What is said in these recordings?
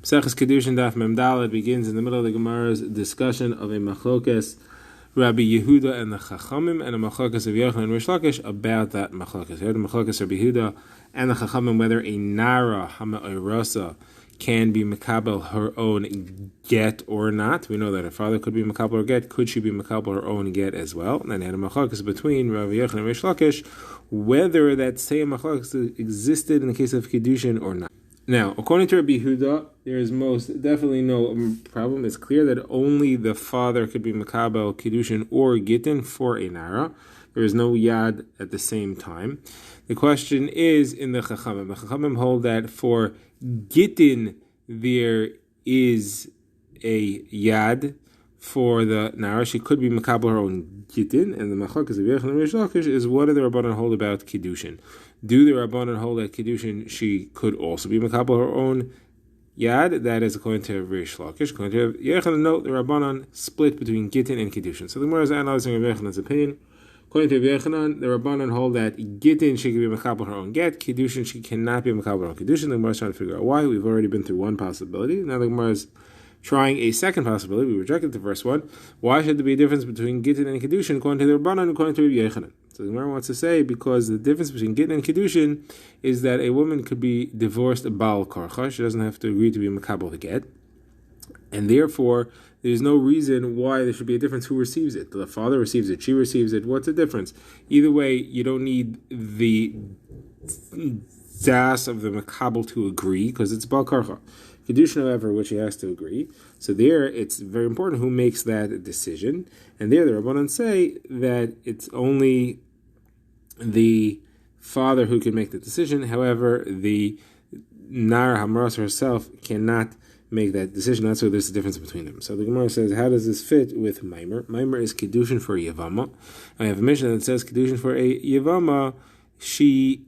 Maseches Kiddushin Daf Mem Daled begins in the middle of the Gemara's discussion of a machlokes Rabbi Yehuda and the Chachamim, and a machlokes of Yochanan and Rish Lakish about that machlokes. Here the machlokes Rabbi Yehuda and the Chachamim whether a nara ha'ma'irasa can be makabel her own get or not. We know that her father could be makabel or get. Could she be makabel her own get as well? And then had a machlokes between Rabbi Yochanan and Rish Lakish whether that same machlokes existed in the case of Kiddushin or not. Now, according to Rabbi Yehuda, there is most definitely no problem. It's clear that only the father could be makabel Kiddushin or Gittin for a nara. There is no yad at the same time. The question is in the Chachamim. The Chachamim hold that for Gittin there is a yad for the nara. She could be makabel her own Gittin, and the machlokes of Yochanan and Rish Lakish is what do the Rabbanan hold about Kiddushin? Do the Rabbanan hold that Kiddushin she could also be makabel her own yad? That is according to Rish Lakish. According to Yochanan, no, the Rabbanan split between Gittin and Kiddushin. So the Gemara is analyzing Rabbi Yochanan's opinion. According to Rabbi Yochanan, the Rabbanan hold that Gittin she can be makabel her own get, Kiddushin she cannot be makabel her own Kiddushin. The Gemara is trying to figure out why. We've already been through one possibility. Now the Gemara is trying a second possibility. We rejected the first one. Why should there be a difference between Gittin and Kiddushin according to the Rabbanan and according to Rabbi Yochanan? So the Gemara wants to say because the difference between Gittin and Kiddushin is that a woman could be divorced Baal Karcha. She doesn't have to agree to be makabel the get. And therefore, there's no reason why there should be a difference who receives it. The father receives it, she receives it. What's the difference? Either way, you don't need the das of the makabel to agree because it's Baal Karcha. Kiddushin, however, which he has to agree. So there, it's very important who makes that decision. And there, the Rabbanan say that it's only the father who can make the decision. However, the Nara Hamaras herself cannot make that decision. That's why there's a difference between them. So the Gemara says, how does this fit with Maimer? Maimer is Kiddushin for a Yavama. I have a mission that says Kiddushin for a Yavama. She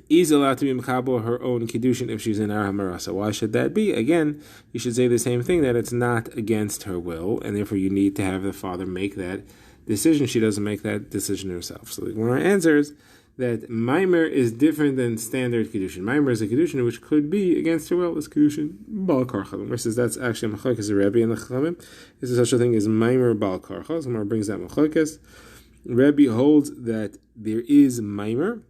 is allowed to be makabel her own Kiddushin if she's in Ar HaMarasa. Why should that be? Again, you should say the same thing, that it's not against her will, and therefore you need to have the father make that decision. She doesn't make that decision herself. So the Gemara answers that Maimer is different than standard Kiddushin. Maimer is a Kiddushin which could be against her will. It's Kiddushin Baal Karcha. The Gemara says that's actually a machlokes of Rebbe and the Chachamim. Is there such a thing as Maimer Baal Karcha? So the Gemara brings that machlokes. Rebbe holds that there is Maimer.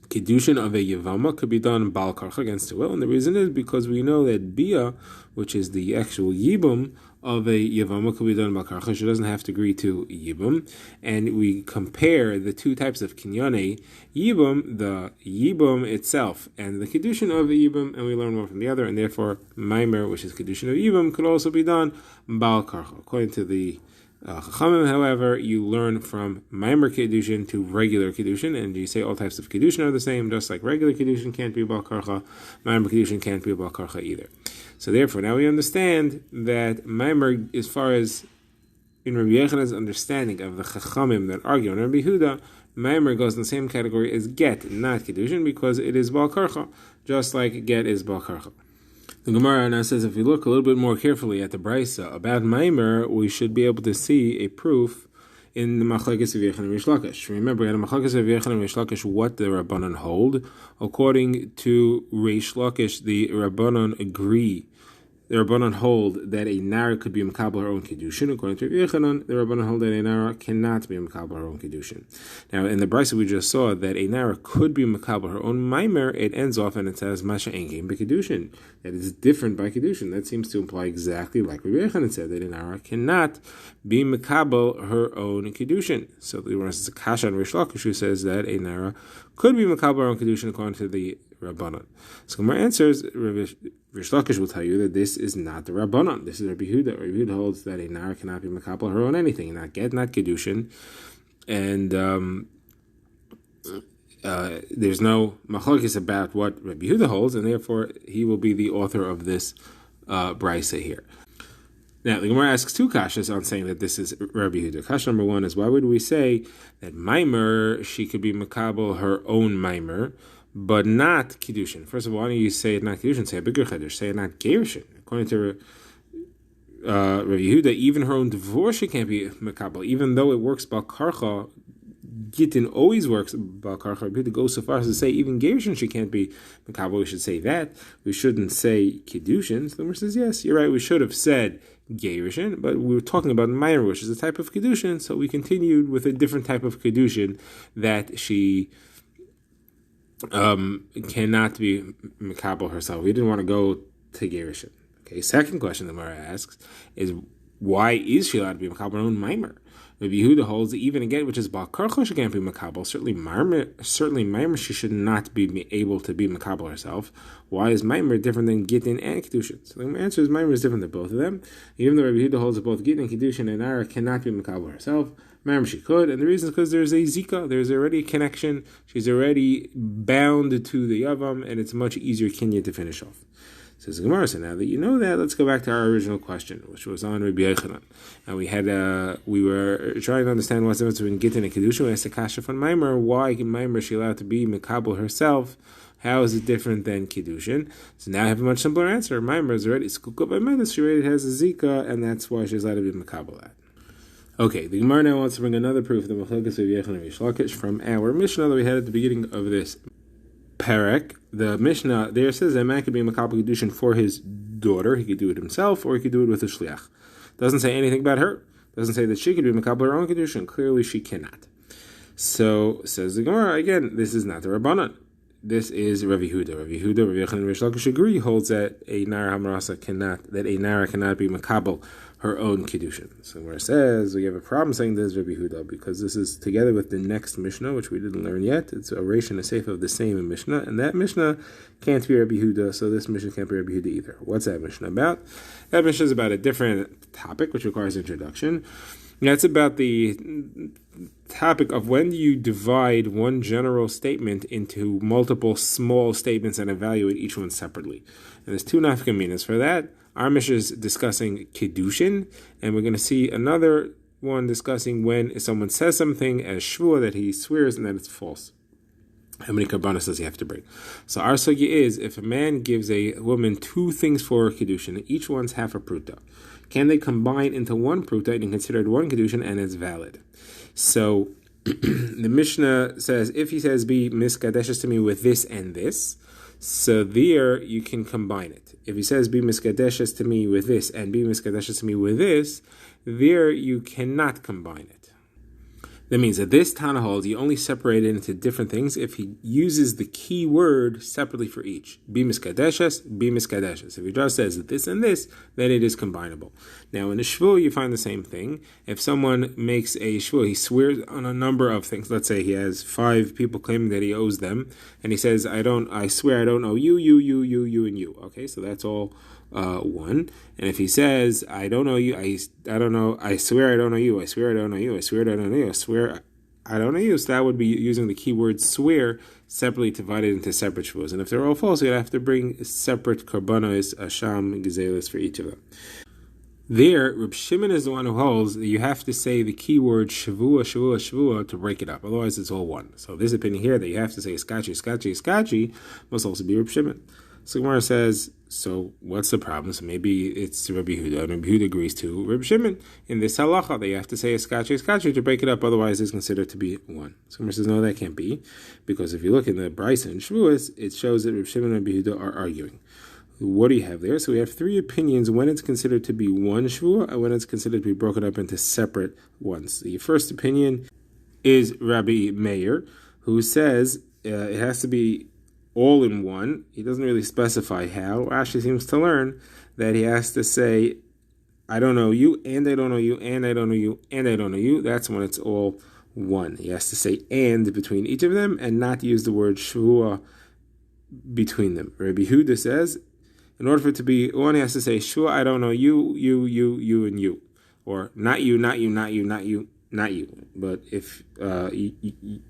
Kiddushin of a Yavama could be done Baal Karcha against her will, and the reason is because we know that Bia, which is the actual Yibum of a Yavama, could be done Baal Karcha. She doesn't have to agree to Yibum, and we compare the two types of Kinyane Yibum, the Yibum itself, and the Kiddushin of a Yibum, and we learn one from the other, and therefore Maimer, which is Kiddushin of Yibum, could also be done Baal Karcha. According to the Chachamim, however, you learn from Maimer Kiddushin to regular Kiddushin, and you say all types of Kiddushin are the same, just like regular Kiddushin can't be Baal Karcha, Maimer Kiddushin can't be Baal Karcha either. So therefore, now we understand that Maimer, as far as in Rabbi Yochanan's understanding of the Chachamim that argue on Rabbi Yehuda, Maimer goes in the same category as Get, not Kiddushin, because it is Baal Karcha, just like Get is Baal Karcha. The Gemara now says if we look a little bit more carefully at the Brisa about Maimer, we should be able to see a proof in the machlokes of Yochanan and Rish Lakish. Remember, in the machlokes of Yochanan and Rish Lakish, what the Rabbanan hold? According to Rish Lakish, the Rabbanan agree. The Rabbanan hold that a Nara could be makabel her own Kiddushin. According to Yochanan, the Rabbanan hold that a Nara cannot be makabel her own Kiddushin. Now, in the Brisa we just saw that a Nara could be makabel her own Maimer. It ends off and it says Masha Engin B'Kiddushin. That is different by Kiddushin. That seems to imply exactly like Rabbi Yochanan said, that a Nara cannot be makabel her own Kiddushin. So the Gemara says a kasha on Rish Lakish who says that a Nara could be makabel her own Kiddushin according to the Rabbanan. So Gemara answers, Rish Lakish will tell you that this is not the Rabbanan. This is Rabbi Yehuda. Rabbi Yehuda holds that a Nara cannot be makabel her own anything, not get, not Kiddushin. And there's no machlokes about what Rabbi Yehuda holds, and therefore he will be the author of this brisa here. Now, the Gemara asks two kashas on saying that this is Rabbi Yehuda. Kasha number one is, why would we say that Maimer, she could be makabel her own Maimer, but not Kiddushin? First of all, why don't you say it not Kiddushin? Say a bigger Chiddush. Say it not Gerushin. According to Rabbi Yehuda, even her own divorce she can't be makabel, even though it works Baal Karcha Gittin always works. Balkarcha Rabbi Yehuda goes so far as to say even Gerushin she can't be Makabel. We should say that. We shouldn't say Kiddushin. So the Gemara says, yes, you're right. We should have said Gerushin, but we were talking about Meimer, which is a type of Kiddushin. So we continued with a different type of Kiddushin that she cannot be Makabel herself. We didn't want to go to Gerushin. Okay. Second question the Gemara asks is, why is she allowed to be Makabel her own Meimer? Rabbi Yehuda holds that even again, which is Bal Karcha, she can't be Makabel. Certainly Meimer, she should not be able to be Makabel herself. Why is Meimer different than Gittin and Kiddushin? So the answer is Meimer is different than both of them. Even though Rabbi Yehuda holds that both Gittin and Kiddushin and Nara cannot be Makabel herself, Meimer she could, and the reason is because there's a Zika, there's already a connection, she's already bound to the Yavam, and it's much easier Kinya to finish off. Says the Gemara, so now that you know that, let's go back to our original question, which was on Rabbi Yochanan. And we were trying to understand what's the difference between Gittin and Kiddushin. We asked the Kasha from Meimer, why Meimer is she allowed to be Makabel herself? How is it different than Kiddushin? So now I have a much simpler answer. Meimer is already Skukah by Medes, she already has a Zika, and that's why she's allowed to be Makabel that. Okay, the Gemara now wants to bring another proof of the Machlokes of Yochanan and Rish Lakish from our Mishnah that we had at the beginning of this Perek. The Mishnah there says that a man could be a Makabel Kiddushin for his daughter. He could do it himself, or he could do it with a shliach. Doesn't say anything about her. Doesn't say that she could be Makabel her own Kiddushin. Clearly, she cannot. So says the Gemara again. This is not the Rabbanan. This is Rav Yehuda. Rav Yochanan and Rish Lakish agree holds that a Nara Hamarasa cannot be Makabel her own Kiddushin. So where it says we have a problem saying this is Rabbi Yehuda, because this is together with the next Mishnah, which we didn't learn yet. It's a Reish and a Seif of the same Mishnah, and that Mishnah can't be Rabbi Yehuda, so this Mishnah can't be Rabbi Yehuda either. What's that Mishnah about? That Mishnah is about a different topic, which requires introduction. That's about the topic of when you divide one general statement into multiple small statements and evaluate each one separately. And there's two nafkaminas for that. Our Mishnah is discussing Kiddushin, and we're going to see another one discussing when someone says something as shvua that he swears and that it's false. How many karbanos does he have to bring? So our sugya is, if a man gives a woman two things for Kiddushin, each one's half a pruta, can they combine into one pruta and consider it one Kiddushin and it's valid? So the Mishnah says, if he says, be miskadeshes to me with this and this, so there you can combine it. If he says, be miskadeshes to me with this and be miskadeshes to me with this, there you cannot combine it. That means that this Tana holds you only separate it into different things if he uses the key word separately for each. Be miskadeshes, be miskadeshes. If he just says this and this, then it is combinable. Now in a shvur you find the same thing. If someone makes a shvur, he swears on a number of things. Let's say he has 5 people claiming that he owes them, and he says, I swear I don't owe you, and you. Okay, so that's all one. And if he says, I don't know you, I don't know, I swear I don't know you, I swear I don't know you, I swear I don't know you, I swear I don't know you, so that would be using the keyword swear separately divided into separate shvus. And if they're all false, you'd have to bring separate karbanos, asham, gezelis for each of them. There, Reb Shimon is the one who holds that you have to say the keyword shavua to break it up. Otherwise, it's all one. So this opinion here that you have to say skachi must also be Reb Shimon. So Gemara says, so what's the problem? So maybe it's Rabbi Yehuda. Rabbi Yehuda agrees to Rabbi Shimon in this halacha that you have to say skachi to break it up. Otherwise, it's considered to be one. So Gemara says, no, that can't be, because if you look in the Brisa and Shavuos, it shows that Rabbi Shimon and Rabbi Yehuda are arguing. What do you have there? So we have 3 opinions when it's considered to be one shvua and when it's considered to be broken up into separate ones. The first opinion is Rabbi Meir, who says it has to be all in one. He doesn't really specify how. Rashi seems to learn that he has to say, I don't know you, and I don't know you, and I don't know you, and I don't know you. That's when it's all one. He has to say and between each of them and not use the word shvua between them. Rabbi Yehuda says, in order for it to be one, he has to say, shvua, I don't know you, and you. Or not you, not you, not you, not you, not you. But if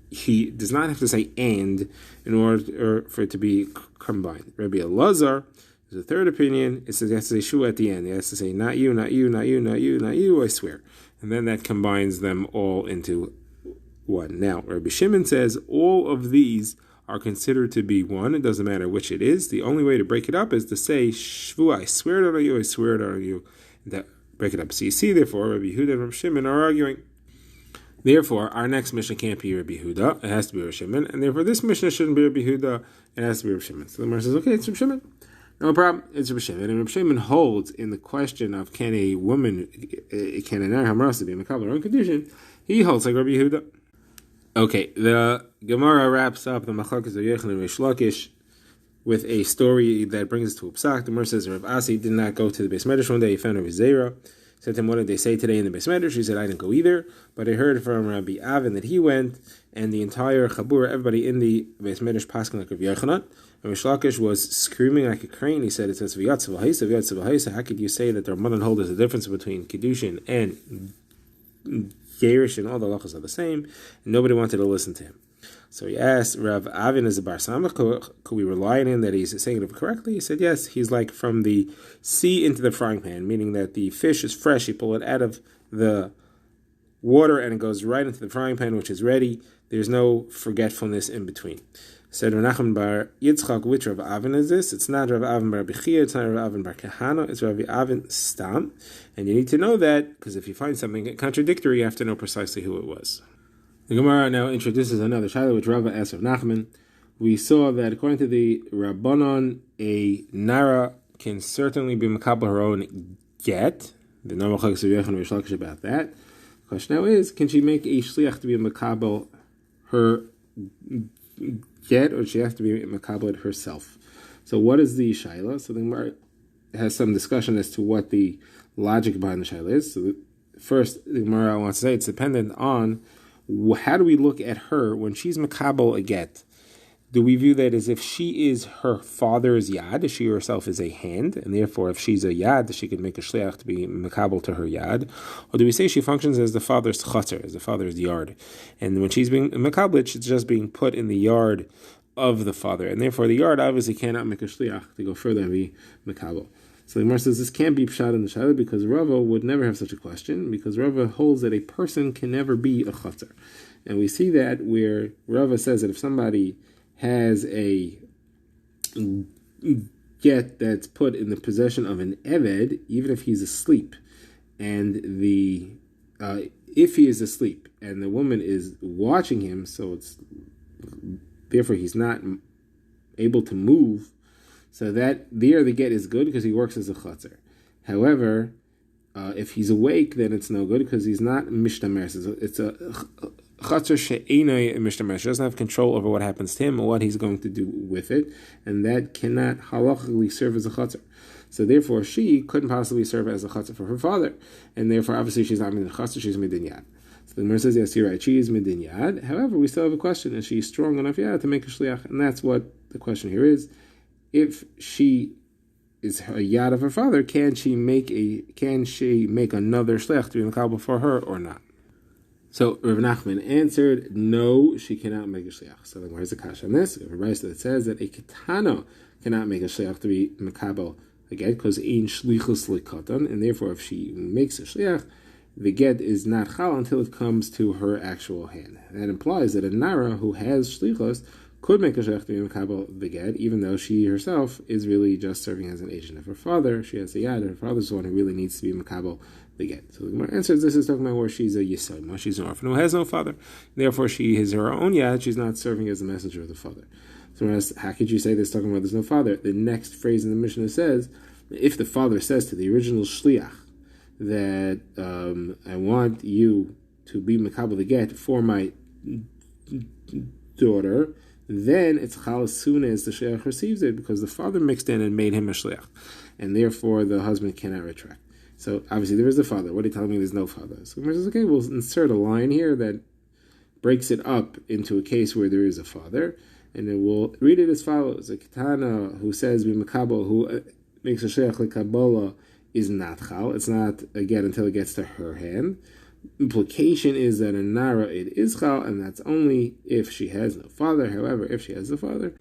he does not have to say and in order for it to be combined. Rabbi Elazar is the third opinion. It says he has to say shua at the end. He has to say not you, not you, not you, not you, not you, I swear. And then that combines them all into one. Now, Rabbi Shimon says all of these are considered to be one. It doesn't matter which it is. The only way to break it up is to say shvu, I swear it on you, I swear it on you. That break it up. So you see, therefore, Rabbi Yehuda and Rabbi Shimon are arguing. Therefore, our next Mishnah can't be Rabbi Yehuda, it has to be Rabbi Shimon, and therefore this Mishnah shouldn't be Rabbi Yehuda, it has to be Rabbi Shimon. So the Gemara says, okay, it's Rabbi Shimon. No problem, it's Rabbi Shimon. And Rabbi Shimon holds in the question of can a woman, can a Nar Hamrasa be a Makabel her own condition, he holds like Rabbi Yehuda. Okay, the Gemara wraps up the Machlokes of Yochanan and Reish Lakish with a story that brings us to a psak. The Gemara says Rav Asi did not go to the Beis Medrash one day. He found Rav Zera. Said to him, what did they say today in the Beis Medrash? He said, I didn't go either, but I heard from Rabbi Avin that he went, and the entire Chabura, everybody in the Beis Medrash paskin like Rav Yochanan. And Reish Lakish was screaming like a crane. He said, it says, V'yatzav ha'isa, V'yatzav ha'isa. How could you say that the Ramban hold there's a difference between Kiddushin and Gerish and all the halachas are the same? And nobody wanted to listen to him. So he asked, Rav Avin is a bar samach, could we rely on him that he's saying it correctly? He said, yes, he's like from the sea into the frying pan, meaning that the fish is fresh, you pull it out of the water and it goes right into the frying pan, which is ready. There's no forgetfulness in between. Said Rav Nachman bar Yitzchak, which Rav Avin is this? It's not Rav Avin bar Bechia, it's not Rav Avin bar Kahana, it's Rav Avin Stam. And you need to know that, because if you find something contradictory, you have to know precisely who it was. The Gemara now introduces another shaila which Rava asked of Nachman. We saw that according to the Rabbanon, a Nara can certainly be makabel her own get. The normal Chagos of Yochanan and Reish Lakish about that. The question now is, can she make a shliach to be makabel her get, or does she have to be makabel herself? So what is the shaila? So the Gemara has some discussion as to what the logic behind the shaila is. So first, the Gemara wants to say it's dependent on how do we look at her when she's makabel a get? Do we view that as if she is her father's yad, she herself is a hand, and therefore if she's a yad, she could make a shliach to be makabel to her yad? Or do we say she functions as the father's chatzar, as the father's yard? And when she's being makabel, she's just being put in the yard of the father, and therefore the yard obviously cannot make a shliach to go further and be makabel. So the Gemara says this can't be pshat in the shaila because Rava would never have such a question, because Rava holds that a person can never be a chatzar. And we see that where Rava says that if somebody has a get that's put in the possession of an eved, even if he's asleep, and if he is asleep and the woman is watching him, so it's therefore he's not able to move, so that there the get is good because he works as a chatzar. However, if he's awake, then it's no good because he's not mishtamer. It's a chatzar she'enai mishtamer. She doesn't have control over what happens to him or what he's going to do with it, and that cannot halachically serve as a chatzar. So therefore, she couldn't possibly serve as a chatzar for her father, and therefore, obviously, she's not midin chatzar. She's midin yad. So the Gemara says, yes, you're right. She is midin yad. However, we still have a question: is she strong enough yad to make a shliach? And that's what the question here is. If she is a yad of her father, can she make another shliach to be makabel for her or not? So Rav Nachman answered, no, she cannot make a shliach. So where's the kasha on this? We have a brayso that says that a ketana cannot make a shliach to be makabel again because ein shlichus lekatan, and therefore if she makes a shliach, the get is not chal until it comes to her actual hand. That implies that a nara who has shlichus could make a shliach to be makabel the get, even though she herself is really just serving as an agent of her father. She has a yad, her father's the one who really needs to be makabel the get. So the Gemara answers this is talking about where she's a yisayim, she's an orphan who has no father. Therefore, she is her own yad. She's not serving as the messenger of the father. So how could you say this talking about there's no father? The next phrase in the Mishnah says, if the father says to the original shliach that I want you to be makabel the get for my daughter, then it's chal as soon as the shliach receives it, because the father mixed in and made him a shliach, and therefore the husband cannot retract. So obviously there is the father. What are you telling me? There's no father. So Gemara says, okay, we'll insert a line here that breaks it up into a case where there is a father, and then we'll read it as follows: a ketana who says b'makabel, who makes a shliach l'kabola, is not chal. It's not again until it gets to her hand. Implication is that a nara it is chal, and that's only if she has no father. However, if she has a father,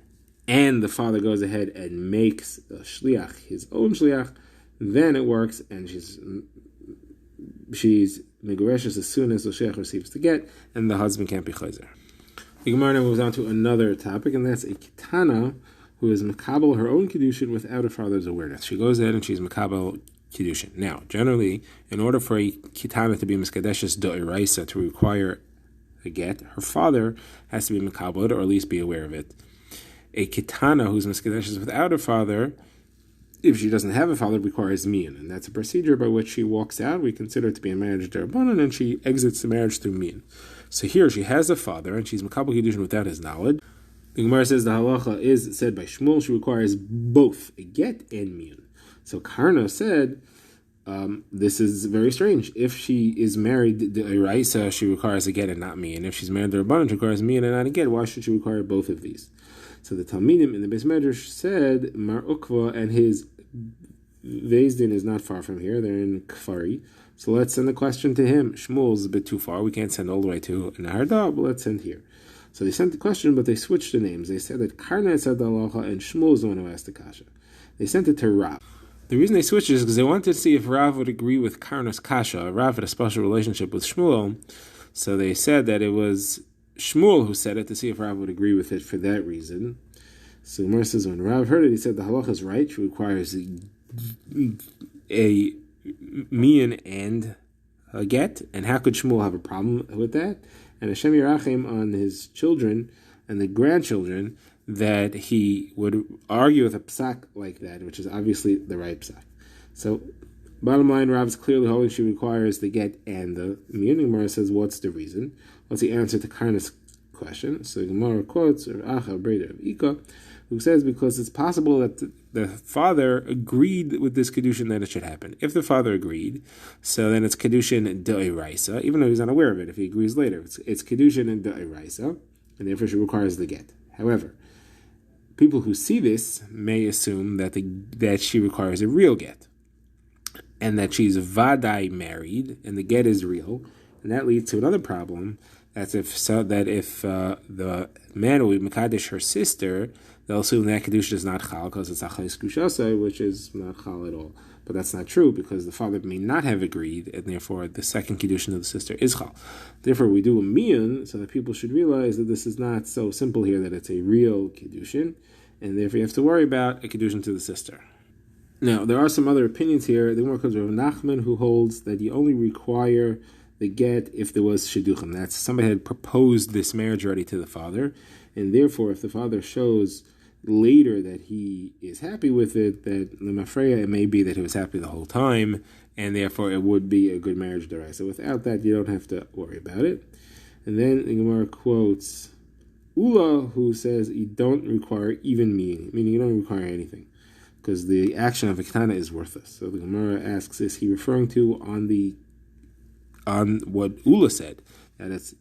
and the father goes ahead and makes a shliach his own shliach, then it works, and she's megureshes as soon as the shliach receives the get, and the husband can't be chayzer. The Gemara now moves on to another topic, and that's a ketana who is makabel her own kiddushin without her father's awareness. She goes in and she's makabel kiddushin. Now, generally, in order for a ketana to be miskadeshes d'oraisa, to require a get, her father has to be mekabel or at least be aware of it. A kitana who's miskadeshes without a father, if she doesn't have a father, requires mian, and that's a procedure by which she walks out. We consider it to be a marriage derabanan, and she exits the marriage through mian. So here she has a father, and she's mekabel kiddushin without his knowledge. The Gemara says the halacha is said by Shmuel. She requires both a get and mian. So Karna said, this is very strange. If she is married to Eraisa, she requires a get and not mian. If she's married to Rabbanan, she requires mian and not a get. Why should she require both of these? So the Talmidim in the Beis Medrash said Mar Ukva and his Vezdin is not far from here. They're in Kfari. So let's send the question to him. Shmuel's a bit too far. We can't send all the way to Naharda, but let's send here. So they sent the question, but they switched the names. They said that Karna said the halacha and Shmuel is the one who asked the kasha. They sent it to Rav. The reason they switched it is because they wanted to see if Rav would agree with Karna's kasha. Rav had a special relationship with Shmuel, so they said that it was Shmuel who said it to see if Rav would agree with it for that reason. So Gemara says when Rav heard it, he said the halacha is right. She requires a mian and a get, and how could Shmuel have a problem with that? And Hashem Yerachim on his children and the grandchildren that he would argue with a psak like that, which is obviously the right psak. So, bottom line, Rav's clearly holding she requires the get and the mian. Gemara says, what's the reason? What's the answer to Karna's question? So Gemara quotes Acha Breda of Ika, who says because it's possible that the father agreed with this Kiddushin that it should happen. If the father agreed, so then it's Kiddushin De'iraisa, even though he's unaware of it. If he agrees later, it's Kiddushin and De'iraisa, and therefore she requires the get. However, people who see this may assume that she requires a real get, and that she's vadai married, and the get is real, and that leads to another problem. That's if the man will be mekadesh her sister, they'll assume that kedusha is not chal because it's achayis kushasai, which is not chal at all. But that's not true because the father may not have agreed, and therefore the second kedushin of the sister is chal. Therefore, we do a mian so that people should realize that this is not so simple here that it's a real kedushin, and therefore you have to worry about a kedushin to the sister. Now, there are some other opinions here. The Gemara comes from Nachman, who holds that you only require the get if there was shidduchim. That's somebody had proposed this marriage already to the father, and therefore if the father shows later that he is happy with it, that lemafreya, it may be that he was happy the whole time, and therefore it would be a good marriage deraisa. So without that, you don't have to worry about it. And then the Gemara quotes Ula, who says you don't require even meaning you don't require anything, because the action of a ketana is worthless. So the Gemara asks, is he referring to on what Ula said, that it's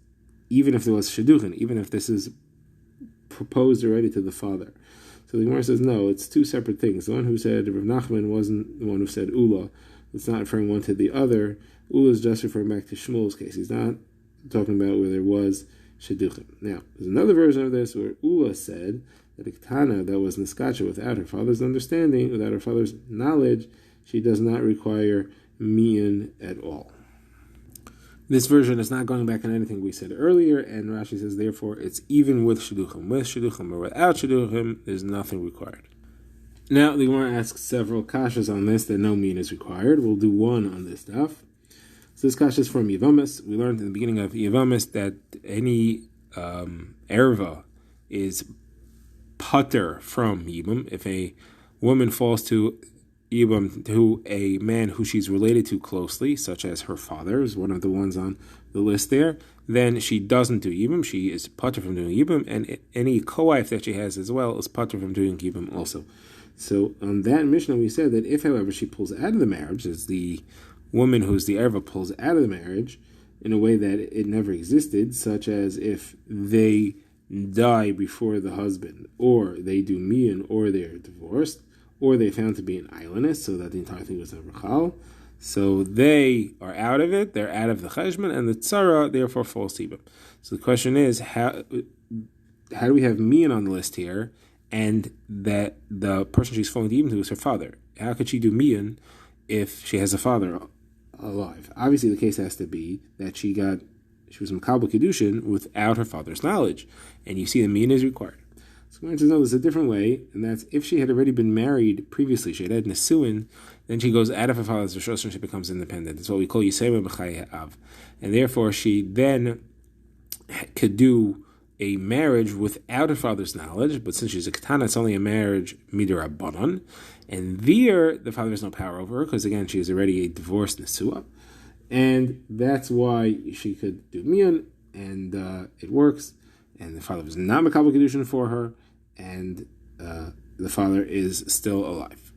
even if there was shidduchin, even if this is proposed already to the father. So the Gemara says, no, it's two separate things. The one who said Rav Nachman wasn't the one who said Ula. It's not referring one to the other. Ula is just referring back to Shmuel's case. He's not talking about where there was shidduchin. Now, there's another version of this where Ula said that a ketana that was niskacha without her father's understanding, without her father's knowledge, she does not require mian at all. This version is not going back on anything we said earlier, and Rashi says, therefore, it's even with shidduchim. With shidduchim or without shidduchim, there's nothing required. Now, the Gemara asks several kashas on this that no mian is required. We'll do one on this stuff. So this kasha is from Yevamis. We learned in the beginning of Yevamis that any erva is pater from yibum. If a woman falls to yibum to a man who she's related to closely, such as her father is one of the ones on the list there, then she doesn't do yibum. She is pater from doing yibum, and any co-wife that she has as well is pater from doing yibum also. So on that Mishnah we said that if, however, she pulls out of the marriage, as the woman who's the erva pulls out of the marriage in a way that it never existed, such as if they die before the husband, or they do mian, or they're divorced, or they found to be an islandess, so that the entire thing was never chal. So they are out of it, they're out of the cheshbon, and the tzara therefore falls to yibum. So the question is, how do we have mian on the list here, and that the person she's falling to yibum to is her father? How could she do mian if she has a father alive? Obviously the case has to be that she was mekabel kiddushin without her father's knowledge, and you see the mian is required. So we want to know there's a different way, and that's if she had already been married previously, she had nesuin, then she goes out of her father's rishos and she becomes independent. It's what we call yisema b'chayei av, and therefore she then could do a marriage without her father's knowledge, but since she's a katana, it's only a marriage midirabanan, and there the father has no power over her because again she is already a divorced nesua, and that's why she could do miyun, and it works. And the father was not makabel kedushin for her, and the father is still alive.